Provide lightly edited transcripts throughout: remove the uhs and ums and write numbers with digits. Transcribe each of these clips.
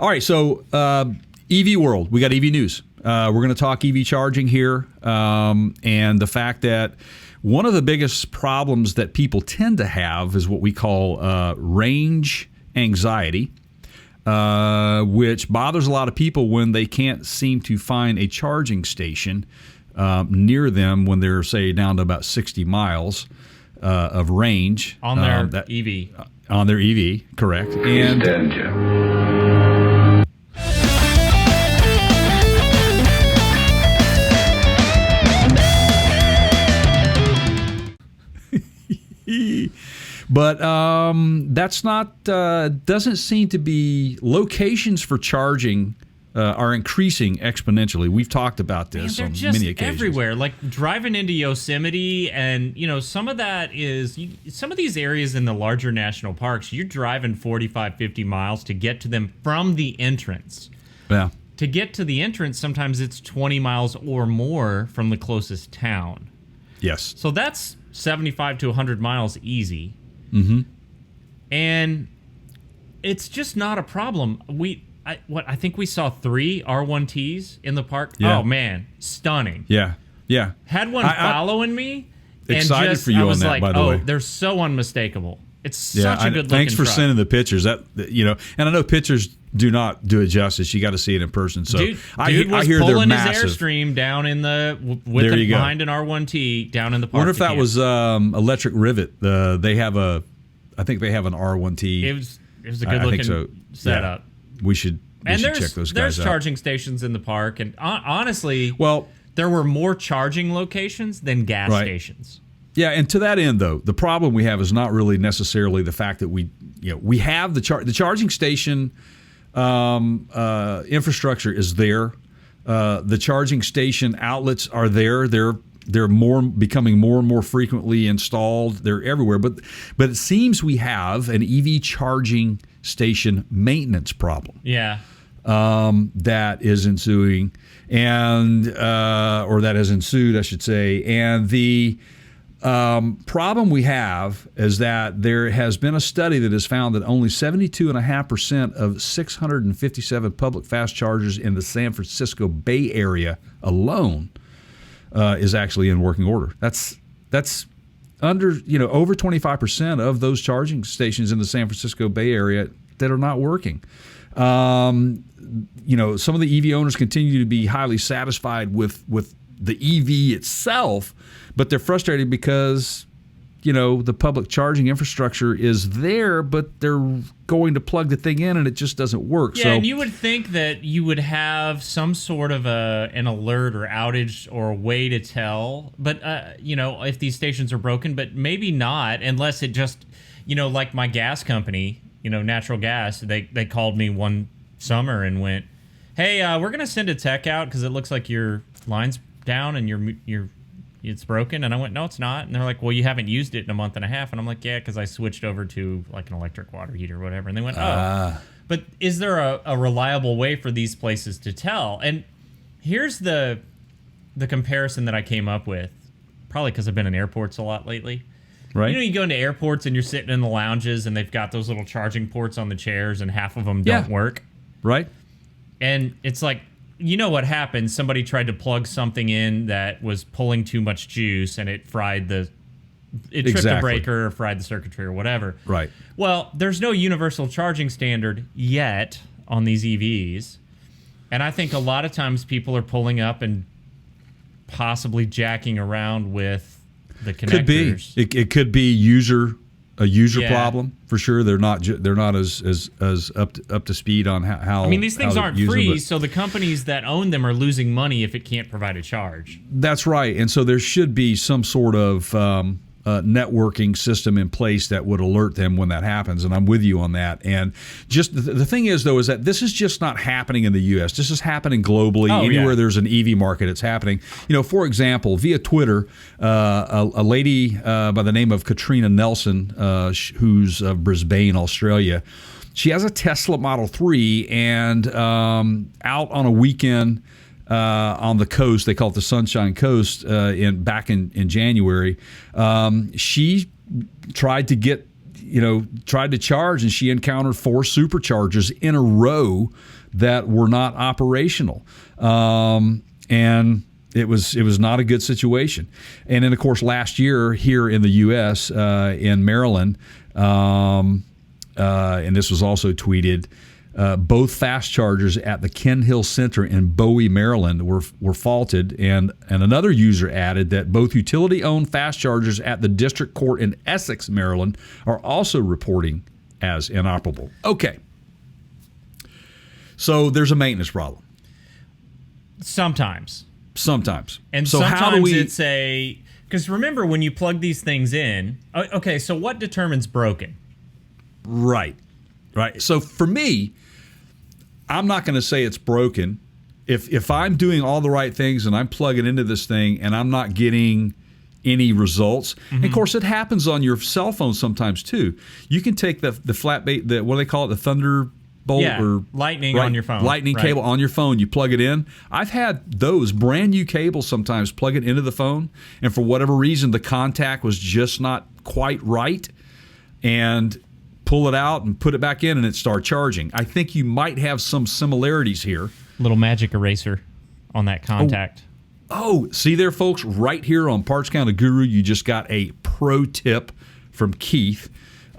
All right, so EV world, we got EV news. We're going to talk EV charging here, and the fact that one of the biggest problems that people tend to have is what we call range anxiety, which bothers a lot of people when they can't seem to find a charging station near them when they're, say, down to about 60 miles of range. On their EV. On their EV, correct. And but that's not doesn't seem to be locations for charging are increasing exponentially. We've talked about this on many occasions. Everywhere, like driving into Yosemite, and some of that is some of these areas in the larger national parks. You're driving 45, 50 miles to get to them from the entrance. Yeah. To get to the entrance, sometimes it's 20 miles or more from the closest town. Yes. So that's 75 to 100 miles easy. Mm-hmm. And it's just not a problem. I think we saw 3 R1Ts in the park. Yeah. Oh, man. Stunning. Yeah. Yeah. Had one following me. Excited and for you on that, like, by the way. they're so unmistakable. It's such a good looking Thanks for truck. sending the pictures. And I know pictures do not do it justice. You got to see it in person. So I hear they're pulling massive. His Airstream down in the behind an R1T down in the park. I wonder if that was Electric Rivet. I think they have an R1T. It was a good looking setup. Yeah. We should check those guys out. There's charging stations in the park, and honestly, there were more charging locations than gas stations. Yeah, and to that end, though, the problem we have is not really necessarily the fact that we have the charging station infrastructure is there. The charging station outlets are there. They're becoming more and more frequently installed. They're everywhere. But it seems we have an EV charging station maintenance problem. Yeah. That is ensuing, and or that has ensued, I should say. And the problem we have is that there has been a study that has found that only 72.5% of 657 public fast chargers in the San Francisco Bay Area alone is actually in working order. That's under over 25% of those charging stations in the San Francisco Bay Area that are not working. Some of the EV owners continue to be highly satisfied with the EV itself, but they're frustrated because the public charging infrastructure is there, but they're going to plug the thing in and it just doesn't work. Yeah, and you would think that you would have some sort of an alert or outage or a way to tell, but if these stations are broken, but maybe not, unless it just, like my gas company, natural gas, they called me one summer and went, hey, we're going to send a tech out because it looks like your line's down and it's broken. And I went, no, it's not. And they're like, well, you haven't used it in a month and a half. And I'm like, yeah, because I switched over to like an electric water heater or whatever. And they went, oh. But is there a reliable way for these places to tell? And here's the comparison that I came up with, probably because I've been in airports a lot lately. Right. You go into airports and you're sitting in the lounges and they've got those little charging ports on the chairs and half of them don't work. Right. And it's like, what happened? Somebody tried to plug something in that was pulling too much juice and it tripped the breaker or fried the circuitry or whatever. Right. Well, there's no universal charging standard yet on these EVs. And I think a lot of times people are pulling up and possibly jacking around with the connectors. Could be. It could be a user problem for sure. They're not as up to speed on how. I mean, these things aren't free, so the companies that own them are losing money if it can't provide a charge. That's right, and so there should be some sort of networking system in place that would alert them when that happens, and I'm with you on that. And just the thing is, though, is that this is just not happening in the U.S. This is happening globally. Anywhere there's an EV market, it's happening. For example, via Twitter, a lady by the name of Katrina Nelson, who's of Brisbane, Australia, she has a Tesla Model 3, and out on a weekend on the coast, they call it the Sunshine Coast, back in January, she tried to get tried to charge, and she encountered 4 superchargers in a row that were not operational, and it was not a good situation. And then, of course, last year here in the U.S., in Maryland, and this was also tweeted, both fast chargers at the Ken Hill Center in Bowie, Maryland were faulted, and another user added that both utility-owned fast chargers at the district court in Essex, Maryland, are also reporting as inoperable. Okay. So there's a maintenance problem. Sometimes. And so sometimes how do we, it's because remember when you plug these things in, okay, so what determines broken? Right. So for me, I'm not going to say it's broken. If I'm doing all the right things and I'm plugging into this thing and I'm not getting any results, and of course it happens on your cell phone sometimes too. You can take the flat bait, what do they call it, the Thunderbolt or lightning on your phone. Lightning cable on your phone, you plug it in. I've had those brand new cables sometimes plug it into the phone, and for whatever reason the contact was just not quite right, and pull it out and put it back in and it started charging. I think you might have some similarities here. Little magic eraser on that contact. Oh, see there, folks, right here on Parts Counter Guru, you just got a pro tip from Keith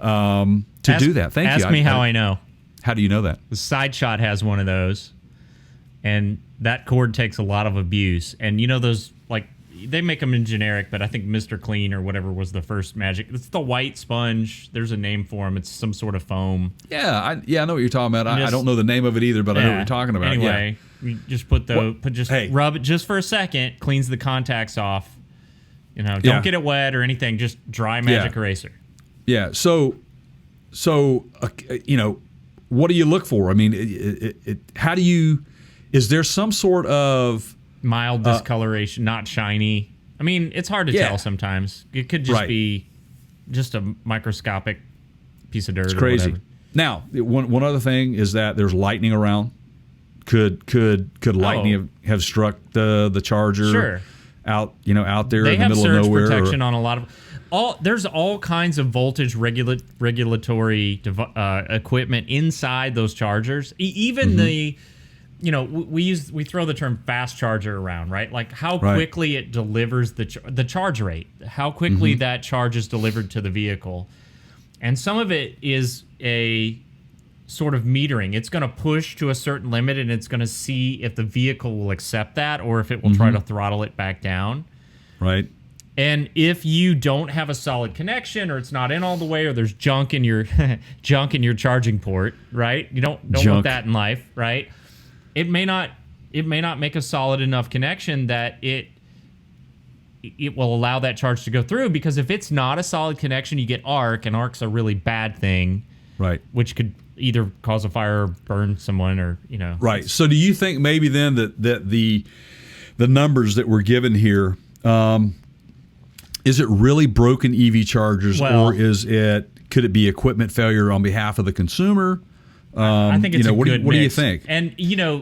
to do that. Thank you. Ask me how I know. How do you know that? The Side Shot has one of those, and that cord takes a lot of abuse. And those, like, they make them in generic, but I think Mr. Clean or whatever was the first magic. It's the white sponge. There's a name for them. It's some sort of foam. Yeah, I know what you're talking about. I don't know the name of it either, but I know what you're talking about. Anyway, you just rub it just for a second, cleans the contacts off. Don't get it wet or anything. Just dry magic eraser. Yeah. So what do you look for? I mean, how do you? Is there some sort of mild discoloration, not shiny? I mean, it's hard to tell sometimes. It could just be just a microscopic piece of dirt. It's crazy. Or whatever. Now, one other thing is that there's lightning around. Could lightning have struck the charger out there in the middle of nowhere? They have surge protection on a lot of. There's all kinds of voltage regulatory equipment inside those chargers. Even the, we throw the term fast charger around, right? Like how quickly it delivers the charge rate, how quickly that charge is delivered to the vehicle, and some of it is a sort of metering. It's going to push to a certain limit, and it's going to see if the vehicle will accept that or if it will try to throttle it back down. Right. And if you don't have a solid connection, or it's not in all the way, or there's junk in your charging port, right? You don't want that in life, right? It may not make a solid enough connection that it will allow that charge to go through. Because if it's not a solid connection, you get arc, and arc's a really bad thing, right? Which could either cause a fire or burn someone, or Right. So do you think maybe then that the numbers that we're given here? Is it really broken EV chargers, or could it be equipment failure on behalf of the consumer? I think it's a good mix. What do you think? And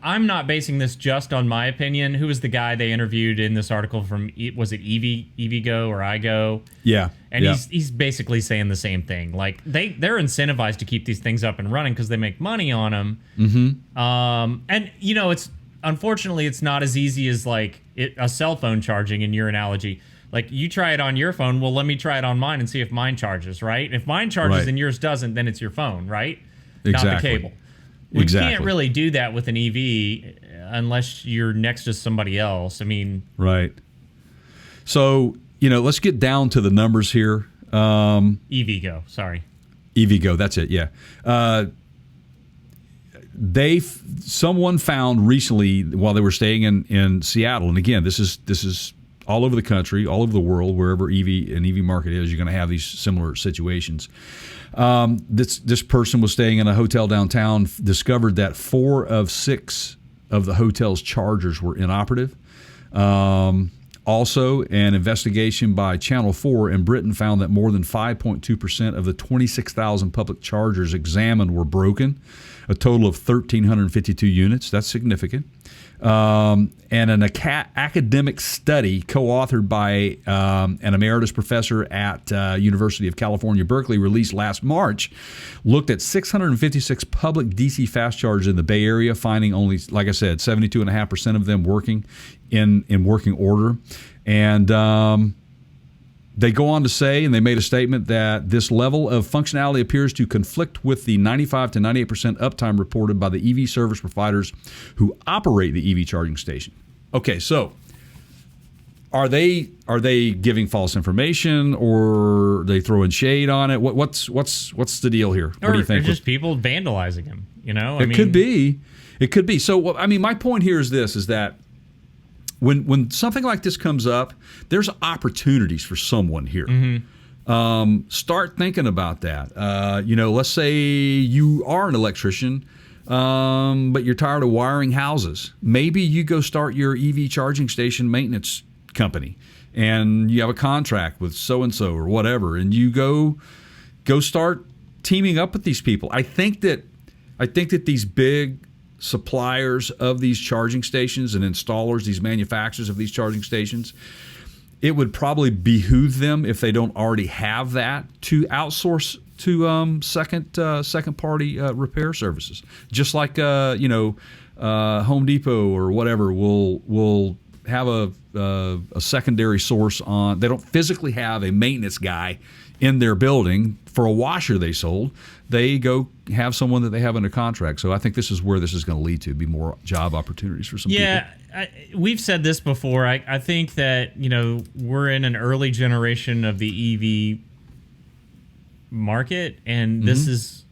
I'm not basing this just on my opinion. Who was the guy they interviewed in this article from? Was it EVgo or iGo? Yeah. And he's basically saying the same thing. Like they're incentivized to keep these things up and running because they make money on them. And it's unfortunately it's not as easy as like a cell phone charging in your analogy. Like, you try it on your phone, well, let me try it on mine and see if mine charges, right? If mine charges and yours doesn't, then it's your phone, right? Exactly. Not the cable. We can't really do that with an EV unless you're next to somebody else. I mean... Right. So, let's get down to the numbers here. EVgo, sorry. EVgo, that's it, yeah. Someone found recently, while they were staying in Seattle, and again, this is all over the country, all over the world, wherever an EV market is, you're going to have these similar situations. This person was staying in a hotel downtown, discovered that 4 of 6 of the hotel's chargers were inoperative. All Also, an investigation by Channel 4 in Britain found that more than 5.2% of the 26,000 public chargers examined were broken, a total of 1,352 units. That's significant. And an academic study co-authored by an emeritus professor at University of California, Berkeley, released last March, looked at 656 public DC fast chargers in the Bay Area, finding only, like I said, 72.5% of them working in working order. And they go on to say, and they made a statement, that this level of functionality appears to conflict with the 95 to 98% uptime reported by the EV service providers who operate the EV charging station. Okay, so are they giving false information, or are they throwing shade on it? What's the deal here? What do you think? Or just people vandalizing him, you know? It could be. So, I mean, my point here is this, is that when something like this comes up, there's opportunities for someone here. Start thinking about that. Let's say you are an electrician, but you're tired of wiring houses. Maybe you go start your EV charging station maintenance company, and you have a contract with so-and-so or whatever, and you go start teaming up with these people. I think that these big suppliers of these charging stations and installers, these manufacturers of these charging stations, it would probably behoove them, if they don't already have that, to outsource to second party repair services. Just like Home Depot or whatever will have a secondary source on. They don't physically have a maintenance guy in their building for a washer they sold. They go have someone that they have under contract. So I think this is where this is going to lead to, be more job opportunities for some people. Yeah, we've said this before. I think that, we're in an early generation of the EV market, and this is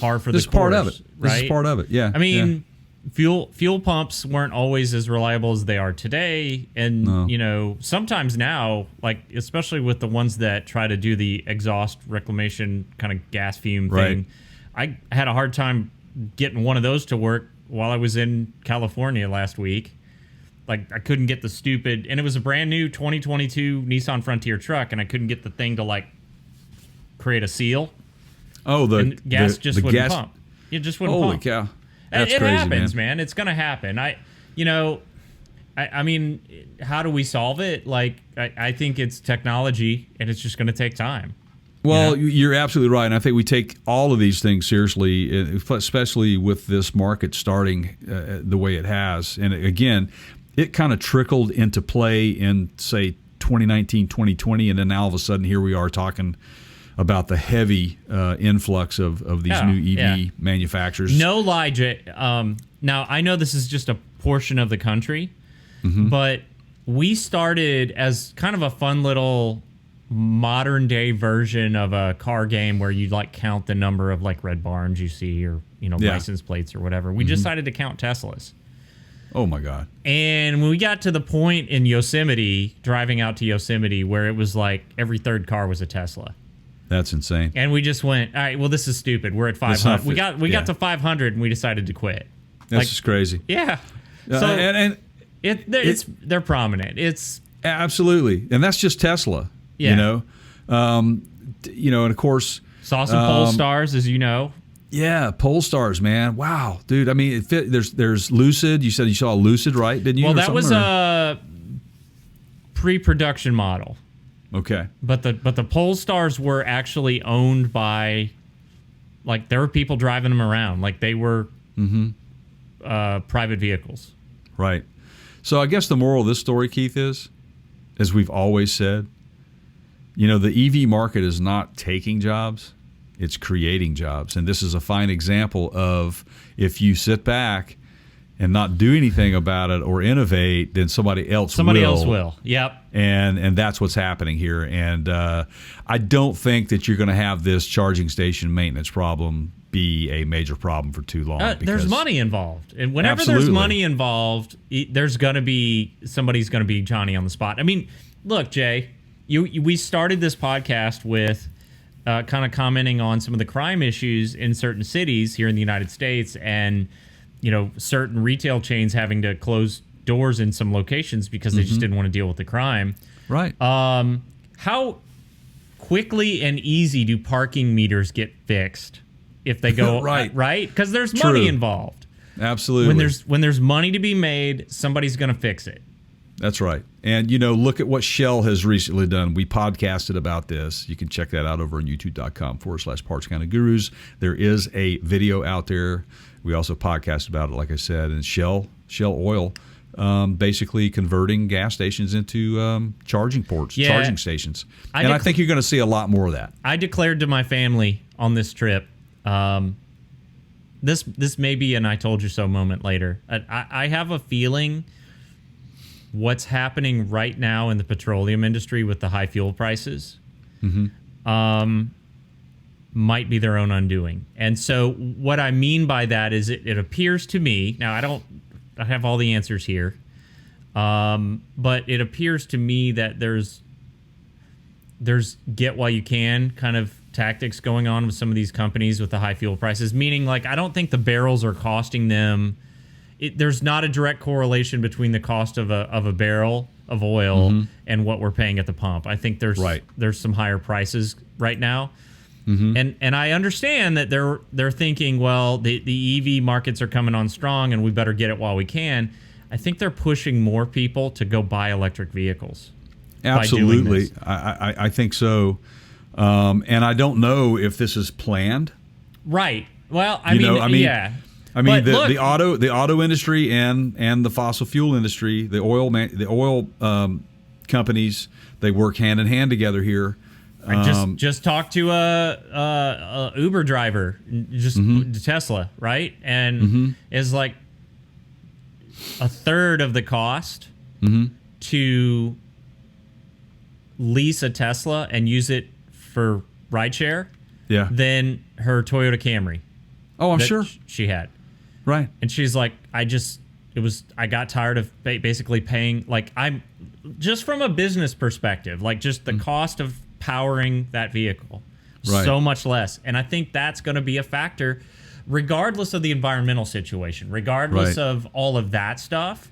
par for the course. This is part of it. Right? This is part of it, yeah. I mean, fuel pumps weren't always as reliable as they are today, and sometimes now, like especially with the ones that try to do the exhaust reclamation kind of gas fume thing, I had a hard time getting one of those to work while I was in California last week. Like, I couldn't get the stupid, and it was a brand new 2022 Nissan Frontier truck, and I couldn't get the thing to like create a seal. Oh, and gas just wouldn't pump. It just wouldn't pump. Holy cow. That's it crazy, happens, man. It's going to happen. I mean, how do we solve it? Like, I think it's technology, and it's just going to take time. Well, you're absolutely right. And I think we take all of these things seriously, especially with this market starting the way it has. And again, it kind of trickled into play in, say, 2019, 2020. And then now all of a sudden, here we are talking about the heavy influx of these new EV manufacturers. No lie, Jay. Now, I know this is just a portion of the country, but we started as kind of a fun little modern-day version of a car game where you like count the number of like red barns you see, or license plates or whatever. We decided to count Teslas. Oh my God. And when we got to the point in Yosemite, driving out to Yosemite, where it was like every third car was a Tesla. That's insane. And we just went, all right, well, this is stupid. We're at 500. We got to 500 and we decided to quit. That's just crazy. Yeah. So they're prominent. It's absolutely, and that's just Tesla. Yeah. And of course, saw some Polestars, as you know. Yeah, Polestars, man. Wow, dude. I mean, there's Lucid. You said you saw a Lucid, right? Didn't you? Well, that was a pre-production model. Okay. But the Polestars were actually owned by, like, there were people driving them around, like they were private vehicles. Right. So I guess the moral of this story, Keith, is, as we've always said, the EV market is not taking jobs, it's creating jobs. And this is a fine example of, if you sit back and not do anything about it or innovate, then somebody else will. Yep. And that's what's happening here. And I don't think that you're going to have this charging station maintenance problem be a major problem for too long. There's money involved. And whenever there's money involved, there's going to be, somebody's going to be Johnny on the spot. I mean, look, Jay, we started this podcast with kind of commenting on some of the crime issues in certain cities here in the United States, and certain retail chains having to close doors in some locations because they just didn't want to deal with the crime. Right. How quickly and easy do parking meters get fixed if they go right? Because there's money involved. Absolutely. When there's money to be made, somebody's going to fix it. That's right. And, look at what Shell has recently done. We podcasted about this. You can check that out over on youtube.com/partscountergurus. There is a video out there. We also podcasted about it, like I said, and Shell Oil basically converting gas stations into charging ports, charging stations. I think you're going to see a lot more of that. I declared to my family on this trip, this may be an I told you so moment later. I have a feeling what's happening right now in the petroleum industry with the high fuel prices might be their own undoing. And so what I mean by that is it appears to me, now I have all the answers here, but it appears to me that there's get while you can kind of tactics going on with some of these companies with the high fuel prices, meaning like I don't think the barrels are costing them. There's not a direct correlation between the cost of a barrel of oil and what we're paying at the pump. I think there's some higher prices right now. And I understand that they're thinking, well, the EV markets are coming on strong and we better get it while we can. I think they're pushing more people to go buy electric vehicles. Absolutely. I think so. And I don't know if this is planned. Right. Well, I mean, yeah. I mean, the auto industry and the fossil fuel industry, the oil companies, they work hand in hand together here. I just talked to a Uber driver, to Tesla, right? And is like a third of the cost to lease a Tesla and use it for rideshare than her Toyota Camry. Oh, I'm sure she had. Right. And she's like, I got tired of basically paying, like, I'm just from a business perspective, like just the cost of powering that vehicle so much less. And I think that's going to be a factor regardless of the environmental situation, regardless of all of that stuff.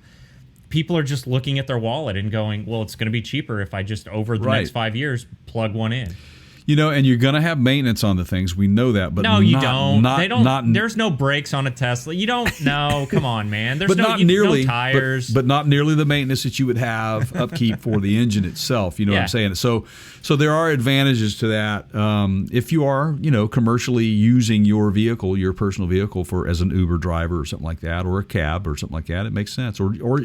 People are just looking at their wallet and going, well, it's going to be cheaper if I just over the next 5 years plug one in. And you're going to have maintenance on the things. We know that, but no, you don't. They don't. There's no brakes on a Tesla. You don't know. Come on, man. There's no tires, but not nearly the maintenance that you would have upkeep for the engine itself. You know what I'm saying? So there are advantages to that. If you are, commercially using your vehicle, your personal vehicle as an Uber driver or something like that, or a cab or something like that, it makes sense. Or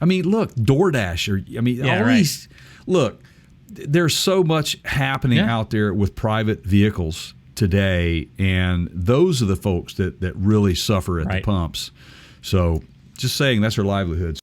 I mean, look, DoorDash. These. Look. There's so much happening out there with private vehicles today, and those are the folks that really suffer at the pumps. So just saying, that's their livelihoods.